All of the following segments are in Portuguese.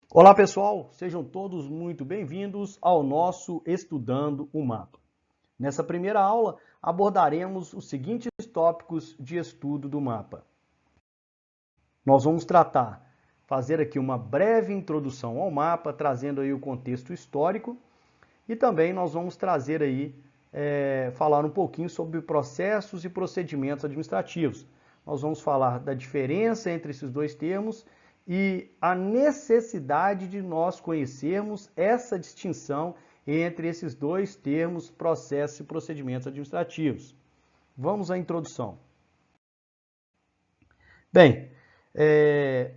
Olá pessoal, sejam todos muito bem-vindos ao nosso Estudando o Mapa. Nessa primeira aula abordaremos os seguintes tópicos de estudo do mapa. Nós vamos fazer aqui uma breve introdução ao mapa, trazendo aí o contexto histórico e também nós vamos trazer aí, falar um pouquinho sobre processos e procedimentos administrativos. Nós vamos falar da diferença entre esses dois termos e a necessidade de nós conhecermos essa distinção entre esses dois termos, processos e procedimentos administrativos. Vamos à introdução. Bem,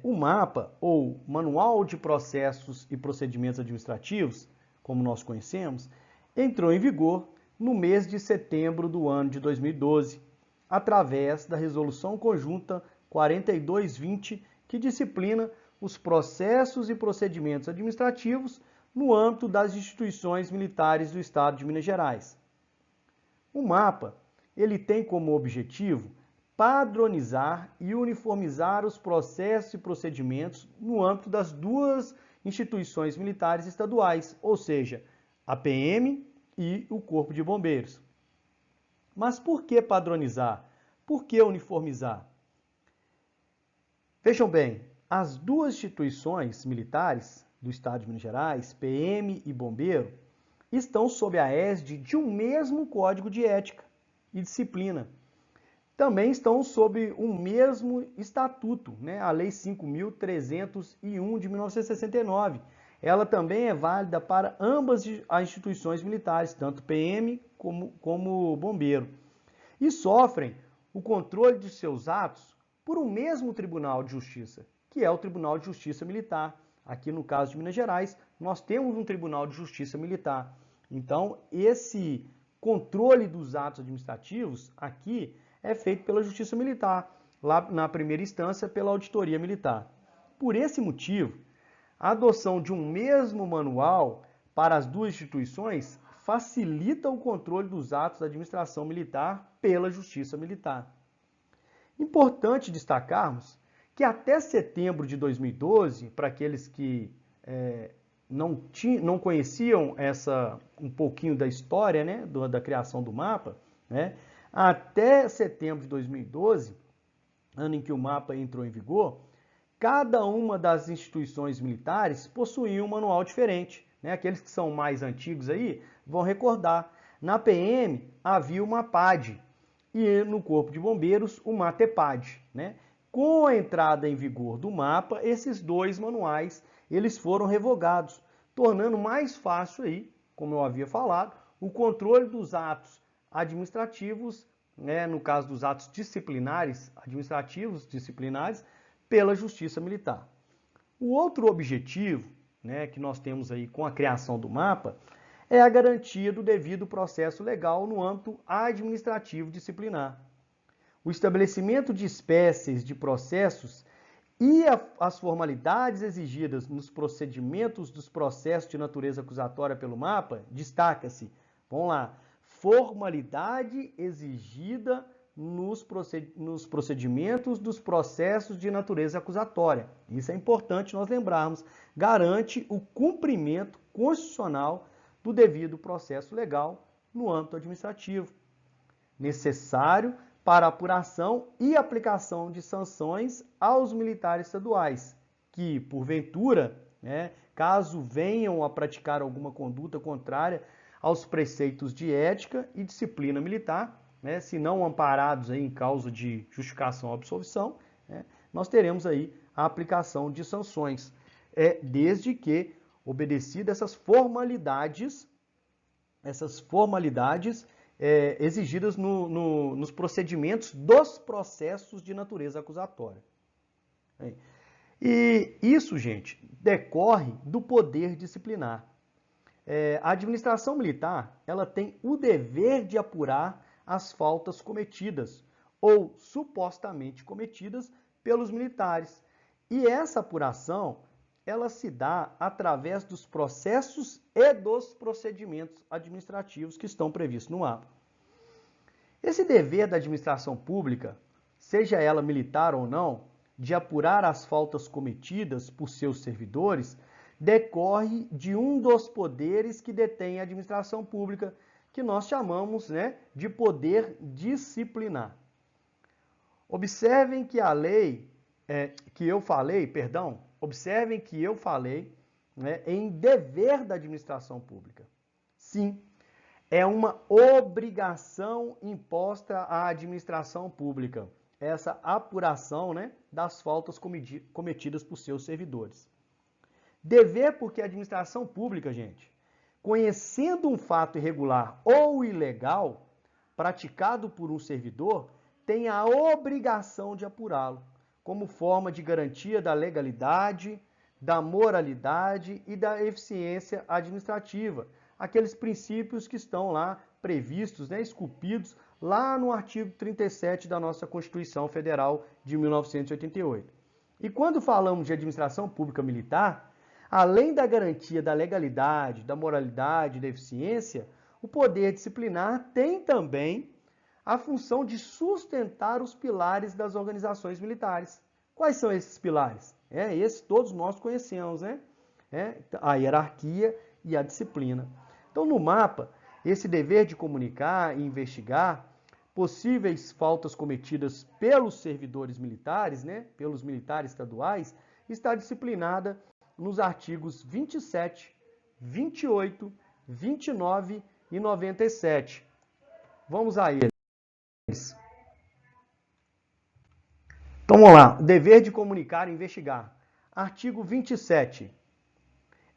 o mapa, ou Manual de Processos e Procedimentos Administrativos, como nós conhecemos, entrou em vigor no mês de setembro do ano de 2012, através da Resolução Conjunta 4220, que disciplina os processos e procedimentos administrativos no âmbito das instituições militares do Estado de Minas Gerais. O mapa, ele tem como objetivo padronizar e uniformizar os processos e procedimentos no âmbito das duas instituições militares estaduais, ou seja, a PM e o Corpo de Bombeiros. Mas por que padronizar? Por que uniformizar? Vejam bem, as duas instituições militares do Estado de Minas Gerais, PM e Bombeiro, estão sob a égide de um mesmo código de ética e disciplina. Também estão sob um mesmo estatuto, né? A Lei 5.301 de 1969. Ela também é válida para ambas as instituições militares, tanto PM como Bombeiro. E sofrem o controle de seus atos por um mesmo Tribunal de Justiça, que é o Tribunal de Justiça Militar. Aqui no caso de Minas Gerais, nós temos um Tribunal de Justiça Militar. Então, esse controle dos atos administrativos aqui é feito pela Justiça Militar, lá na primeira instância pela Auditoria Militar. Por esse motivo, a adoção de um mesmo manual para as duas instituições facilita o controle dos atos da administração militar pela Justiça Militar. Importante destacarmos que até setembro de 2012, para aqueles que não conheciam um pouquinho da história, né, da criação do mapa, né, até setembro de 2012, ano em que o mapa entrou em vigor, cada uma das instituições militares possuía um manual diferente. Né? Aqueles que são mais antigos aí vão recordar. Na PM havia uma PAD e no Corpo de Bombeiros o MATEPAD. Né? Com a entrada em vigor do mapa, esses dois manuais eles foram revogados, tornando mais fácil aí, como eu havia falado, o controle dos atos administrativos, né, no caso dos atos disciplinares, administrativos disciplinares, pela Justiça Militar. O outro objetivo, né, que nós temos aí com a criação do mapa é a garantia do devido processo legal no âmbito administrativo disciplinar. O estabelecimento de espécies de processos e as formalidades exigidas nos procedimentos dos processos de natureza acusatória pelo mapa, destaca-se, vamos lá, formalidade exigida nos procedimentos dos processos de natureza acusatória. Isso é importante nós lembrarmos. Garante o cumprimento constitucional do devido processo legal no âmbito administrativo, necessário para apuração e aplicação de sanções aos militares estaduais, que, porventura, né, caso venham a praticar alguma conduta contrária aos preceitos de ética e disciplina militar, né, se não amparados aí em causa de justificação ou absolvição, né, nós teremos aí a aplicação de sanções, desde que obedecidas essas formalidades exigidas nos procedimentos dos processos de natureza acusatória. E isso, gente, decorre do poder disciplinar. A administração militar, ela tem o dever de apurar as faltas cometidas ou supostamente cometidas pelos militares. E essa apuração, ela se dá através dos processos e dos procedimentos administrativos que estão previstos no mapa. Esse dever da administração pública, seja ela militar ou não, de apurar as faltas cometidas por seus servidores, decorre de um dos poderes que detém a administração pública, que nós chamamos, né, de poder disciplinar. Observem que a lei observem que eu falei, né, em dever da administração pública. Sim, é uma obrigação imposta à administração pública, essa apuração, né, das faltas cometidas por seus servidores. Dever porque a administração pública, gente, conhecendo um fato irregular ou ilegal praticado por um servidor, tem a obrigação de apurá-lo, como forma de garantia da legalidade, da moralidade e da eficiência administrativa. Aqueles princípios que estão lá previstos, né, esculpidos lá no artigo 37 da nossa Constituição Federal de 1988. E quando falamos de administração pública militar, além da garantia da legalidade, da moralidade e da eficiência, o poder disciplinar tem também a função de sustentar os pilares das organizações militares. Quais são esses pilares? Esses todos nós conhecemos, né? A hierarquia e a disciplina. Então, no mapa, esse dever de comunicar e investigar possíveis faltas cometidas pelos servidores militares, né, pelos militares estaduais, está disciplinada nos artigos 27, 28, 29 e 97. Vamos a eles. Então, vamos lá. Dever de comunicar e investigar. Artigo 27.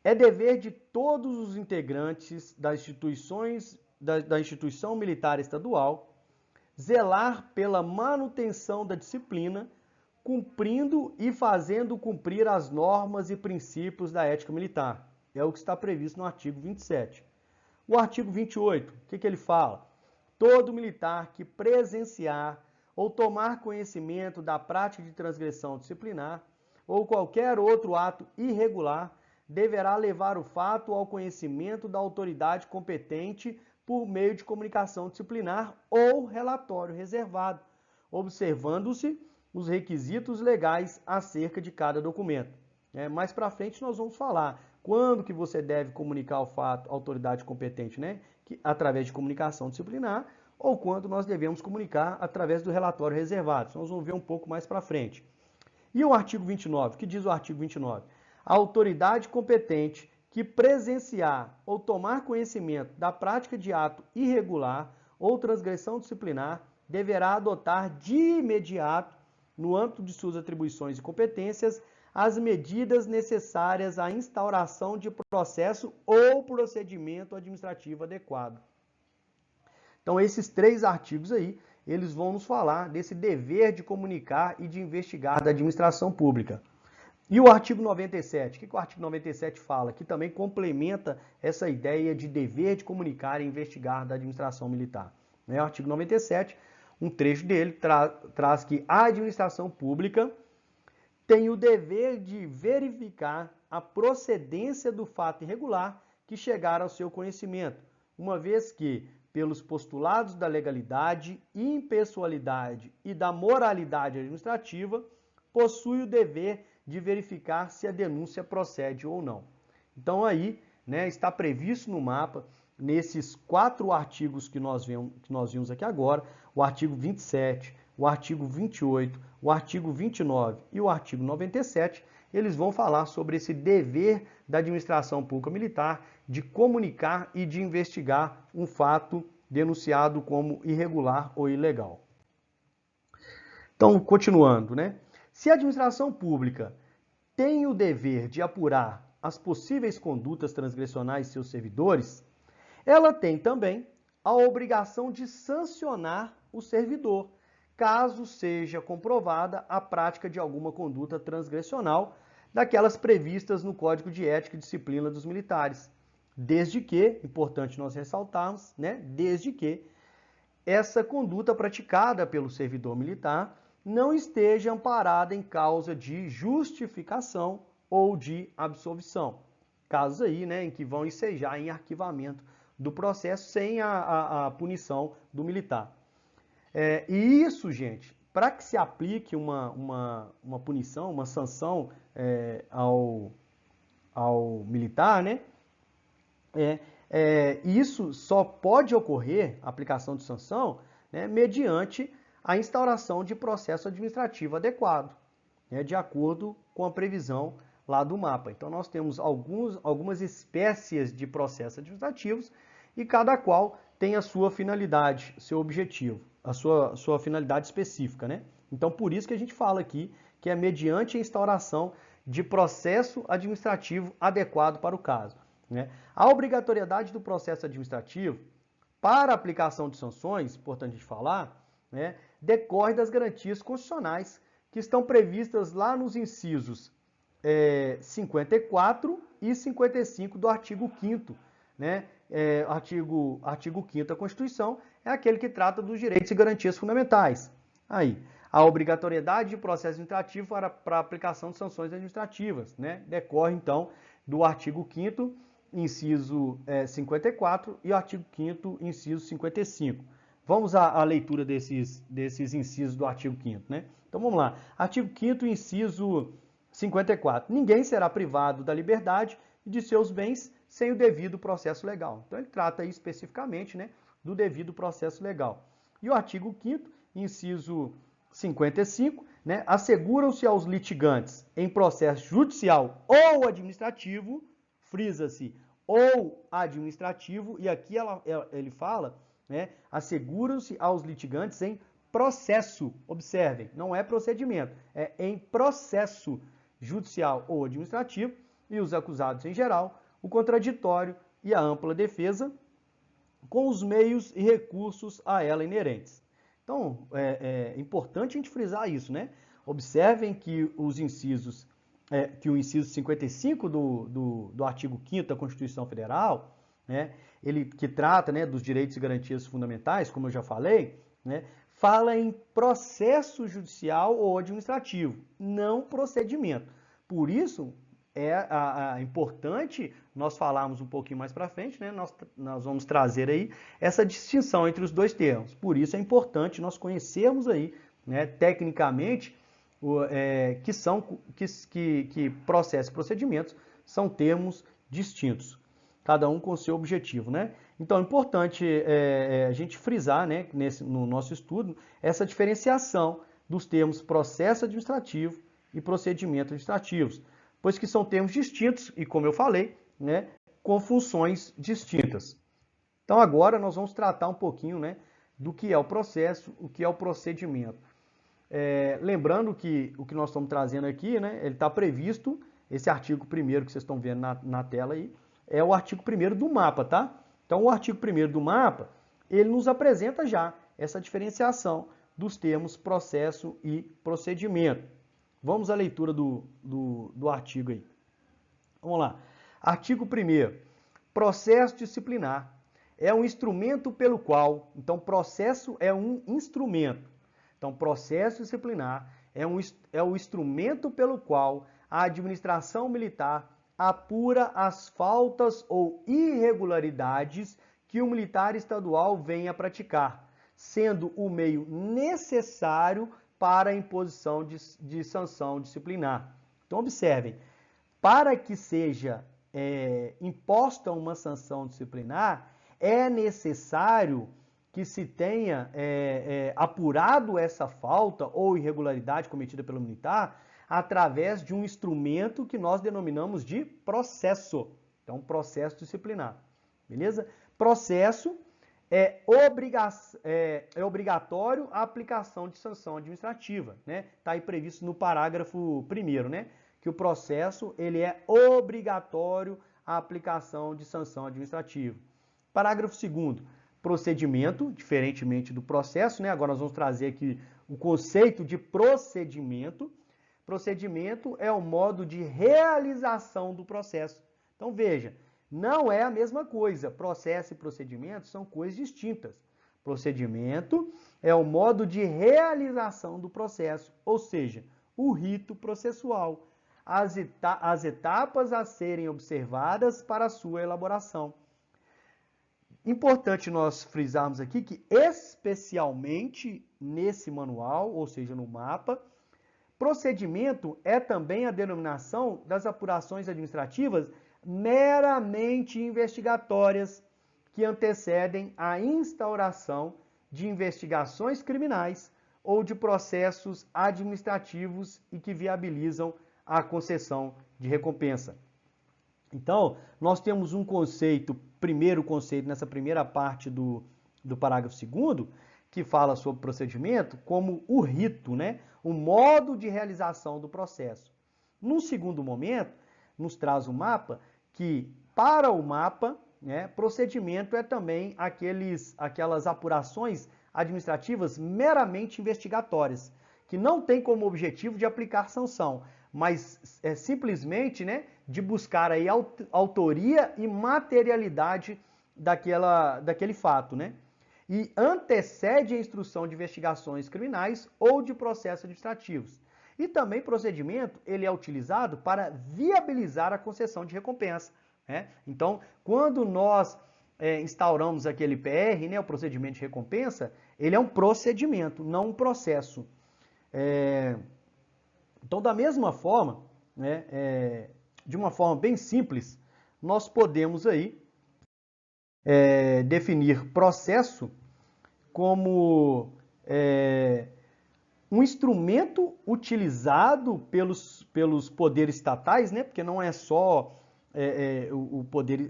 É dever de todos os integrantes das instituições da instituição militar estadual zelar pela manutenção da disciplina, cumprindo e fazendo cumprir as normas e princípios da ética militar. É o que está previsto no artigo 27. O artigo 28, o que ele fala? Todo militar que presenciar ou tomar conhecimento da prática de transgressão disciplinar ou qualquer outro ato irregular deverá levar o fato ao conhecimento da autoridade competente por meio de comunicação disciplinar ou relatório reservado, observando-se os requisitos legais acerca de cada documento. Mais para frente nós vamos falar quando que você deve comunicar o fato à autoridade competente, né? Através de comunicação disciplinar, ou quando nós devemos comunicar através do relatório reservado. Isso nós vamos ver um pouco mais para frente. E o artigo 29, o que diz o artigo 29? A autoridade competente que presenciar ou tomar conhecimento da prática de ato irregular ou transgressão disciplinar deverá adotar de imediato, no âmbito de suas atribuições e competências, as medidas necessárias à instauração de processo ou procedimento administrativo adequado. Então, esses 3 artigos aí, eles vão nos falar desse dever de comunicar e de investigar da administração pública. E o artigo 97, o que o artigo 97 fala? Que também complementa essa ideia de dever de comunicar e investigar da administração militar. O artigo 97, um trecho dele, traz que a administração pública tem o dever de verificar a procedência do fato irregular que chegar ao seu conhecimento, uma vez que, pelos postulados da legalidade, impessoalidade e da moralidade administrativa, possui o dever de verificar se a denúncia procede ou não. Então aí, né, está previsto no mapa, nesses 4 artigos que nós vimos aqui agora, o artigo 27, o artigo 28, o artigo 29 e o artigo 97, eles vão falar sobre esse dever da administração pública militar de comunicar e de investigar um fato denunciado como irregular ou ilegal. Então, continuando, né? Se a administração pública tem o dever de apurar as possíveis condutas transgressionais de seus servidores, ela tem também a obrigação de sancionar o servidor, caso seja comprovada a prática de alguma conduta transgressional daquelas previstas no Código de Ética e Disciplina dos Militares, desde que, importante nós ressaltarmos, né, desde que essa conduta praticada pelo servidor militar não esteja amparada em causa de justificação ou de absolvição. Casos aí, né, em que vão ensejar em arquivamento do processo sem a punição do militar. E isso, gente, para que se aplique uma punição, uma sanção ao militar, né? Isso só pode ocorrer, a aplicação de sanção, né, mediante a instauração de processo administrativo adequado, né, de acordo com a previsão lá do mapa. Então, nós temos algumas espécies de processos administrativos e cada qual tem a sua finalidade, seu objetivo, a sua finalidade específica, né? Então, por isso que a gente fala aqui que é mediante a instauração de processo administrativo adequado para o caso, né? A obrigatoriedade do processo administrativo para a aplicação de sanções, importante a gente falar, né, decorre das garantias constitucionais que estão previstas lá nos incisos 54 e 55 do artigo 5º, né? Artigo 5º da Constituição é aquele que trata dos direitos e garantias fundamentais. Aí, a obrigatoriedade de processo administrativo para a aplicação de sanções administrativas, né? Decorre, então, do artigo 5º, inciso 54 e o artigo 5º, inciso 55. Vamos à leitura desses incisos do artigo 5º, né? Então, vamos lá. Artigo 5º, inciso 54. Ninguém será privado da liberdade e de seus bens sem o devido processo legal. Então, ele trata aí especificamente, né, do devido processo legal. E o artigo 5º, inciso 55, né, asseguram-se aos litigantes em processo judicial ou administrativo, frisa-se, ou administrativo, e aqui ele fala, né, asseguram-se aos litigantes em processo, observem, não é procedimento, é em processo judicial ou administrativo, e os acusados em geral, o contraditório e a ampla defesa, com os meios e recursos a ela inerentes. Então, é importante a gente frisar isso, né? Observem que os incisos, que o inciso 55 do artigo 5º da Constituição Federal, né, ele que trata, né, dos direitos e garantias fundamentais, como eu já falei, né, fala em processo judicial ou administrativo, não procedimento. Por isso, é importante nós falarmos um pouquinho mais para frente, né? Nós vamos trazer aí essa distinção entre os dois termos. Por isso é importante nós conhecermos aí, né, tecnicamente, que processo e procedimentos são termos distintos, cada um com seu objetivo, né? Então é importante a gente frisar, né, no nosso estudo, essa diferenciação dos termos processo administrativo e procedimento administrativos, pois que são termos distintos e, como eu falei, né, com funções distintas. Então agora nós vamos tratar um pouquinho, né, do que é o processo, o que é o procedimento. Lembrando que o que nós estamos trazendo aqui, né, ele está previsto, esse artigo 1º que vocês estão vendo na tela aí, é o artigo 1º do mapa, tá? Então o artigo 1º do mapa, ele nos apresenta já essa diferenciação dos termos processo e procedimento. Vamos à leitura do artigo aí. Vamos lá. Artigo 1º. Processo disciplinar é um instrumento pelo qual... Então, processo é um instrumento. Então, processo disciplinar é o instrumento pelo qual a administração militar apura as faltas ou irregularidades que o militar estadual venha a praticar, sendo o meio necessário para a imposição de sanção disciplinar. Então, observem, para que seja imposta uma sanção disciplinar, é necessário que se tenha apurado essa falta ou irregularidade cometida pelo militar através de um instrumento que nós denominamos de processo. Então, processo disciplinar. Beleza? Processo é obrigatório a aplicação de sanção administrativa, né? Está aí previsto no parágrafo 1º, né? Que o processo ele é obrigatório a aplicação de sanção administrativa. Parágrafo 2º, procedimento, diferentemente do processo, né? Agora nós vamos trazer aqui o conceito de procedimento. Procedimento é o modo de realização do processo. Então veja, não é a mesma coisa. Processo e procedimento são coisas distintas. Procedimento é o modo de realização do processo, ou seja, o rito processual, as etapas a serem observadas para a sua elaboração. Importante nós frisarmos aqui que, especialmente nesse manual, ou seja, no mapa, procedimento é também a denominação das apurações administrativas meramente investigatórias que antecedem a instauração de investigações criminais ou de processos administrativos e que viabilizam a concessão de recompensa. Então, nós temos um conceito, primeiro conceito nessa primeira parte do parágrafo 2º, que fala sobre procedimento como o rito, né? O modo de realização do processo. Num segundo momento, nos traz o mapa que, para o mapa, né, procedimento é também aquelas apurações administrativas meramente investigatórias, que não tem como objetivo de aplicar sanção, mas é simplesmente, né, de buscar aí autoria e materialidade daquele fato, né? E antecede a instrução de investigações criminais ou de processos administrativos. E também procedimento, ele é utilizado para viabilizar a concessão de recompensa, né? Então, quando nós instauramos aquele PR, né, o procedimento de recompensa, ele é um procedimento, não um processo. Então, da mesma forma, né, de uma forma bem simples, nós podemos aí definir processo como um instrumento utilizado pelos poderes estatais, né? Porque não é só o poder,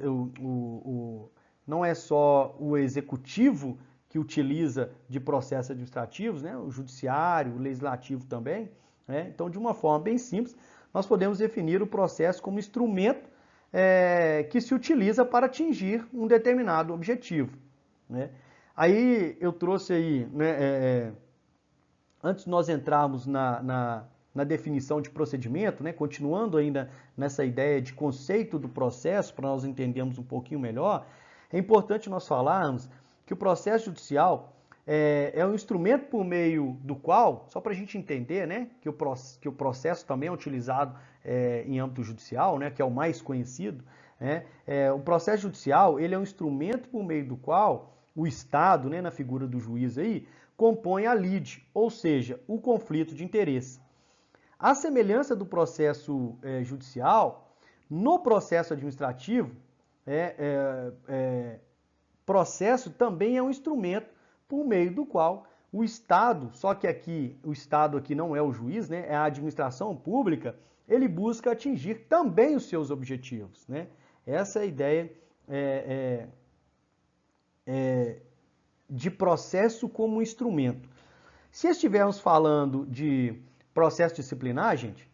não é só o executivo que utiliza de processos administrativos, né? O judiciário, o legislativo também, né? Então, de uma forma bem simples, nós podemos definir o processo como instrumento que se utiliza para atingir um determinado objetivo, né? Aí eu trouxe aí, né, antes de nós entrarmos na definição de procedimento, né, continuando ainda nessa ideia de conceito do processo, para nós entendermos um pouquinho melhor, é importante nós falarmos que o processo judicial é um instrumento por meio do qual, só para a gente entender, né, que o processo também é utilizado em âmbito judicial, né, que é o mais conhecido, né, o processo judicial ele é um instrumento por meio do qual o Estado, né, na figura do juiz aí, compõe a lide, ou seja, o conflito de interesse. A semelhança do processo judicial, no processo administrativo, processo também é um instrumento por meio do qual o Estado, só que aqui o Estado aqui não é o juiz, né, é a administração pública, ele busca atingir também os seus objetivos, né? Essa é a ideia de processo como instrumento. Se estivermos falando de processo disciplinar, gente,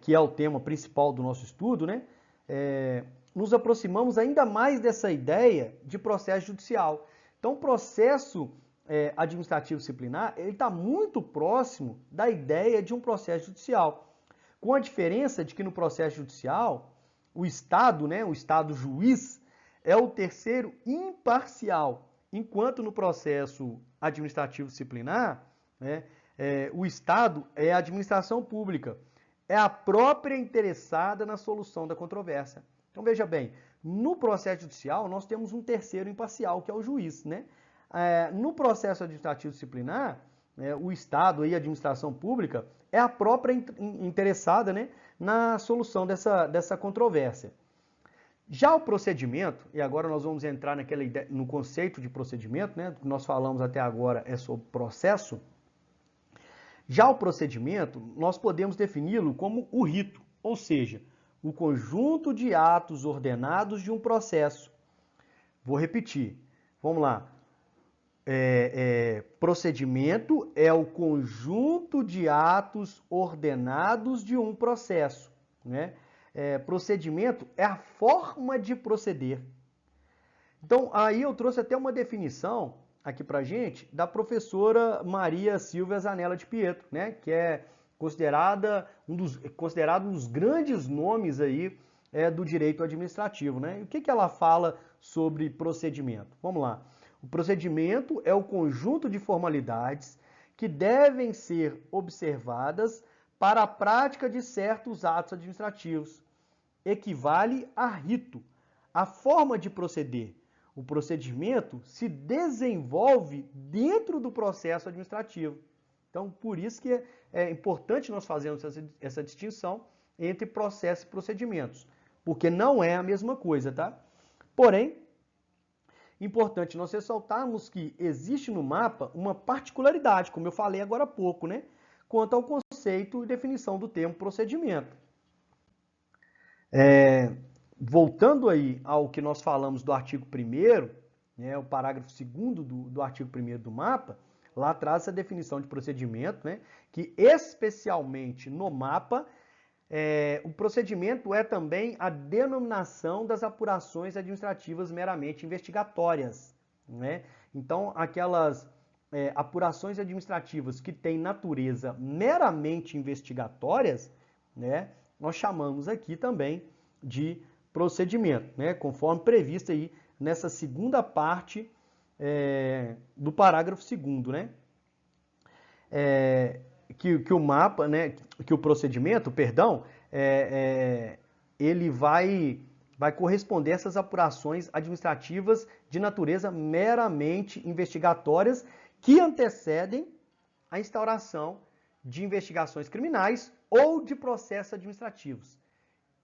que é o tema principal do nosso estudo, né, nos aproximamos ainda mais dessa ideia de processo judicial. Então, o processo administrativo disciplinar, ele está muito próximo da ideia de um processo judicial, com a diferença de que no processo judicial, o Estado, né, o Estado juiz, é o terceiro imparcial, enquanto no processo administrativo disciplinar, né, o Estado é a administração pública, é a própria interessada na solução da controvérsia. Então, veja bem, no processo judicial, nós temos um terceiro imparcial, que é o juiz, né? No processo administrativo disciplinar, o Estado e a administração pública é a própria interessada, né, na solução dessa controvérsia. Já o procedimento, e agora nós vamos entrar no conceito de procedimento, né, o que nós falamos até agora é sobre processo. Já o procedimento, nós podemos defini-lo como o rito, ou seja, o conjunto de atos ordenados de um processo. Vou repetir, vamos lá. Procedimento é o conjunto de atos ordenados de um processo, né? Procedimento é a forma de proceder. Então, aí eu trouxe até uma definição aqui pra gente da professora Maria Silvia Zanella de Pietro, né? Que é considerado um dos grandes nomes aí do direito administrativo, né? E o que ela fala sobre procedimento? Vamos lá. O procedimento é o conjunto de formalidades que devem ser observadas para a prática de certos atos administrativos. Equivale a rito, a forma de proceder. O procedimento se desenvolve dentro do processo administrativo. Então, por isso que é importante nós fazermos essa distinção entre processo e procedimentos, porque não é a mesma coisa, tá? Porém, importante nós ressaltarmos que existe no mapa uma particularidade, como eu falei agora há pouco, né? Quanto ao conceito e definição do termo procedimento. Voltando aí ao que nós falamos do artigo 1º, né, o parágrafo 2º do artigo 1º do mapa, lá traz essa definição de procedimento, né, que especialmente no mapa, o procedimento é também a denominação das apurações administrativas meramente investigatórias, né? Então, aquelas apurações administrativas que têm natureza meramente investigatórias, né, nós chamamos aqui também de procedimento, né, conforme previsto aí nessa segunda parte do parágrafo 2º, né? Que o mapa, né, que o procedimento, perdão, ele vai corresponder a essas apurações administrativas de natureza meramente investigatórias que antecedem a instauração de investigações criminais ou de processos administrativos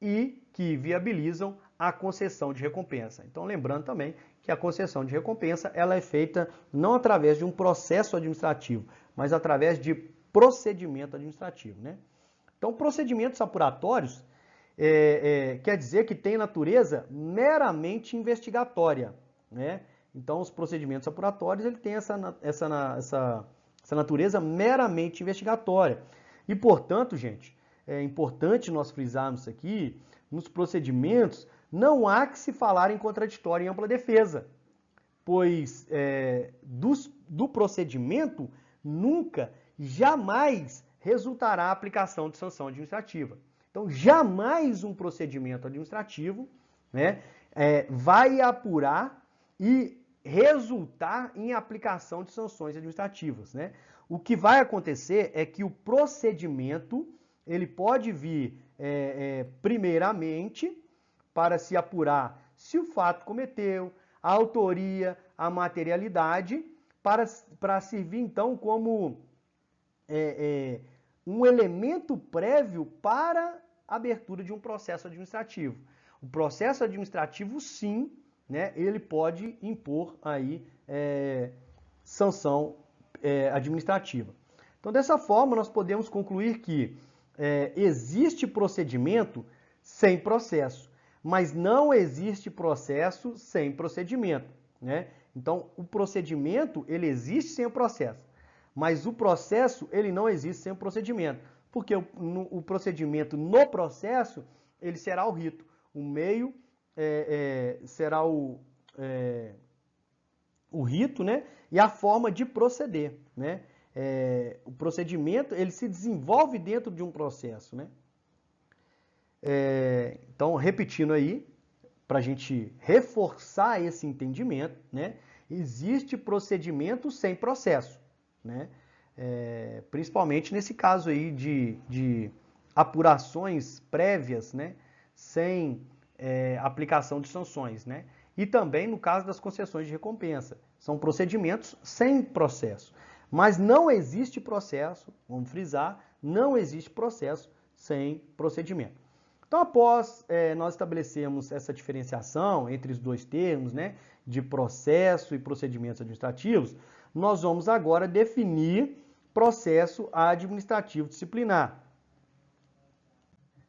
e que viabilizam a concessão de recompensa. Então, lembrando também que a concessão de recompensa ela é feita não através de um processo administrativo, mas através de procedimento administrativo, né? Então, procedimentos apuratórios quer dizer que tem natureza meramente investigatória, né? Então, os procedimentos apuratórios ele tem essa natureza meramente investigatória. E, portanto, gente, é importante nós frisarmos aqui, nos procedimentos, não há que se falar em contraditório em ampla defesa, pois do procedimento nunca, jamais resultará a aplicação de sanção administrativa. Então, jamais um procedimento administrativo, né, vai apurar e resultar em aplicação de sanções administrativas, né? O que vai acontecer é que o procedimento ele pode vir primeiramente para se apurar se o fato cometeu, a autoria, a materialidade, para servir então como um elemento prévio para a abertura de um processo administrativo. O processo administrativo, sim, né, ele pode impor aí sanção administrativa. Então, dessa forma, nós podemos concluir que existe procedimento sem processo, mas não existe processo sem procedimento, né? Então, o procedimento, ele existe sem o processo, mas o processo, ele não existe sem o procedimento, porque o procedimento no processo, ele será o rito, o meio será o rito, né? E a forma de proceder, né? O procedimento, ele se desenvolve dentro de um processo, né? Então, repetindo aí, para a gente reforçar esse entendimento, né? Existe procedimento sem processo, né? Principalmente nesse caso aí de apurações prévias, né? Sem aplicação de sanções, né? E também no caso das concessões de recompensa. São procedimentos sem processo. Mas não existe processo, vamos frisar, não existe processo sem procedimento. Então, após nós estabelecermos essa diferenciação entre os dois termos, né, de processo e procedimentos administrativos, nós vamos agora definir processo administrativo disciplinar.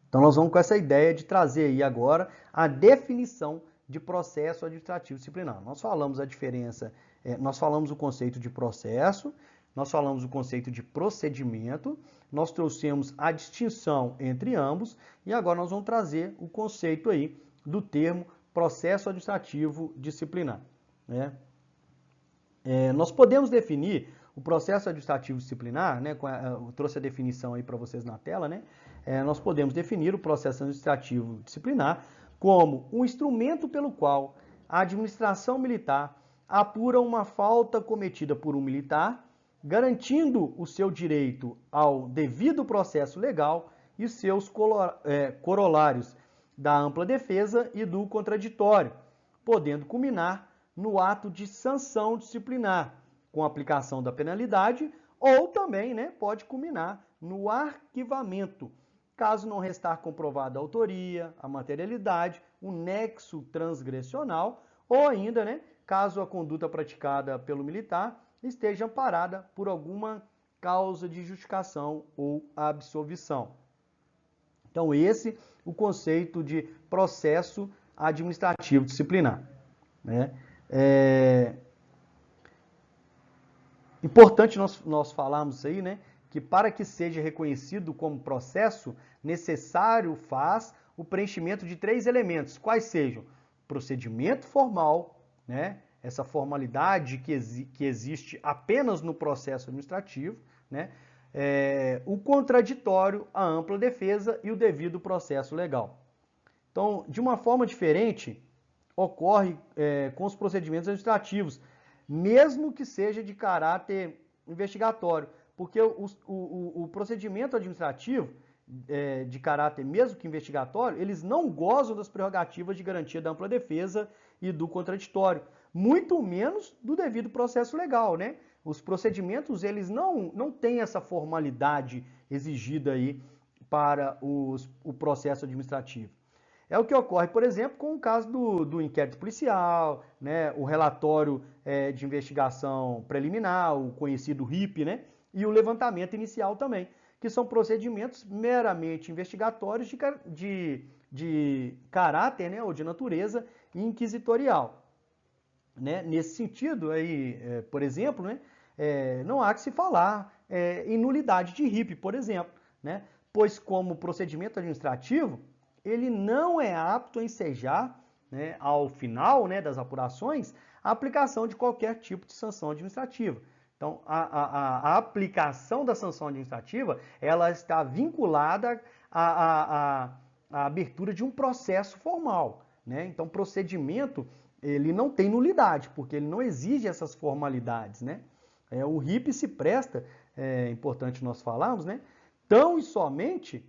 Então, nós vamos com essa ideia de trazer aí agora a definição de processo administrativo disciplinar. Nós falamos a diferença, nós falamos o conceito de processo, nós falamos o conceito de procedimento, nós trouxemos a distinção entre ambos e agora nós vamos trazer o conceito aí do termo processo administrativo disciplinar, né? Nós podemos definir o processo administrativo disciplinar, né? Eu trouxe a definição aí para vocês na tela, né? Nós podemos definir o processo administrativo disciplinar como um instrumento pelo qual a administração militar apura uma falta cometida por um militar, garantindo o seu direito ao devido processo legal e seus corolários da ampla defesa e do contraditório, podendo culminar no ato de sanção disciplinar, com aplicação da penalidade ou também, né, pode culminar no arquivamento, caso não restar comprovada a autoria, a materialidade, o nexo transgressional, ou ainda, né, caso a conduta praticada pelo militar esteja amparada por alguma causa de justificação ou absolvição. Então, esse o conceito de processo administrativo disciplinar, né? Importante nós falarmos aí, né, que para que seja reconhecido como processo, necessário faz o preenchimento de 3 elementos, quais sejam procedimento formal, né, essa formalidade que existe apenas no processo administrativo, né, o contraditório, a ampla defesa e o devido processo legal. Então, de uma forma diferente, ocorre com os procedimentos administrativos, mesmo que seja de caráter investigatório, porque o procedimento administrativo, de caráter mesmo que investigatório, eles não gozam das prerrogativas de garantia da ampla defesa e do contraditório, muito menos do devido processo legal, né? Os procedimentos, eles não têm essa formalidade exigida aí para o processo administrativo. É o que ocorre, por exemplo, com o caso do inquérito policial, né, o relatório de investigação preliminar, o conhecido RIP, né, e o levantamento inicial também, que são procedimentos meramente investigatórios de caráter, né, ou de natureza inquisitorial. Né? Nesse sentido, aí, por exemplo, né, não há que se falar em nulidade de RIP, por exemplo, né, pois como procedimento administrativo, ele não é apto a ensejar, né, ao final, né, das apurações, a aplicação de qualquer tipo de sanção administrativa. Então, a aplicação da sanção administrativa, ela está vinculada à abertura de um processo formal, né? Então, procedimento, ele não tem nulidade, porque ele não exige essas formalidades, né? O RIP se presta, é importante nós falarmos, né, tão e somente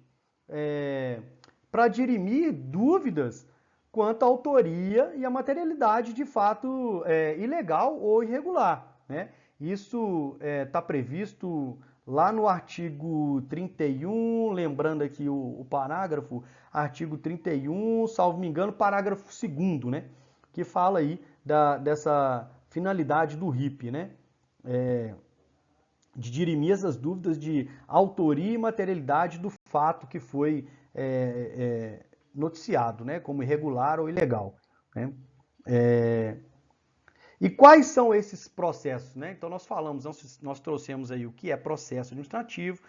para dirimir dúvidas quanto à autoria e à materialidade de fato ilegal ou irregular, né? Isso está previsto lá no artigo 31, lembrando aqui o parágrafo, artigo 31, salvo me engano, parágrafo 2º, né? Que fala aí dessa finalidade do RIP, né? De dirimir essas dúvidas de autoria e materialidade do fato que foi noticiado, né, como irregular ou ilegal. Né? E quais são esses processos? Né? Então nós trouxemos aí o que é processo administrativo,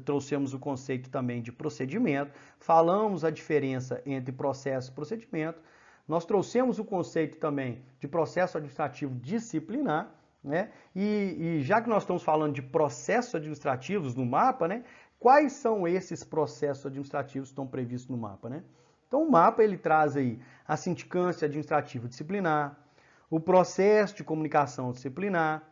trouxemos o conceito também de procedimento, falamos a diferença entre processo e procedimento, nós trouxemos o conceito também de processo administrativo disciplinar, né? E já que nós estamos falando de processos administrativos no mapa, né? Quais são esses processos administrativos que estão previstos no mapa, né? Então o mapa ele traz aí a sindicância administrativa disciplinar, o processo de comunicação disciplinar,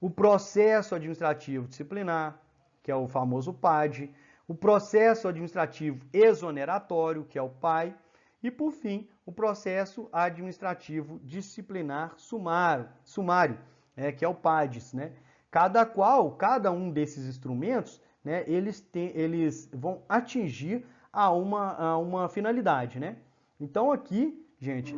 o processo administrativo disciplinar, que é o famoso PAD, o processo administrativo exoneratório, que é o PAI, e por fim, o processo administrativo disciplinar sumário, que é o PADS, né? Cada um desses instrumentos, né, eles vão atingir a uma finalidade, né? Então aqui, gente,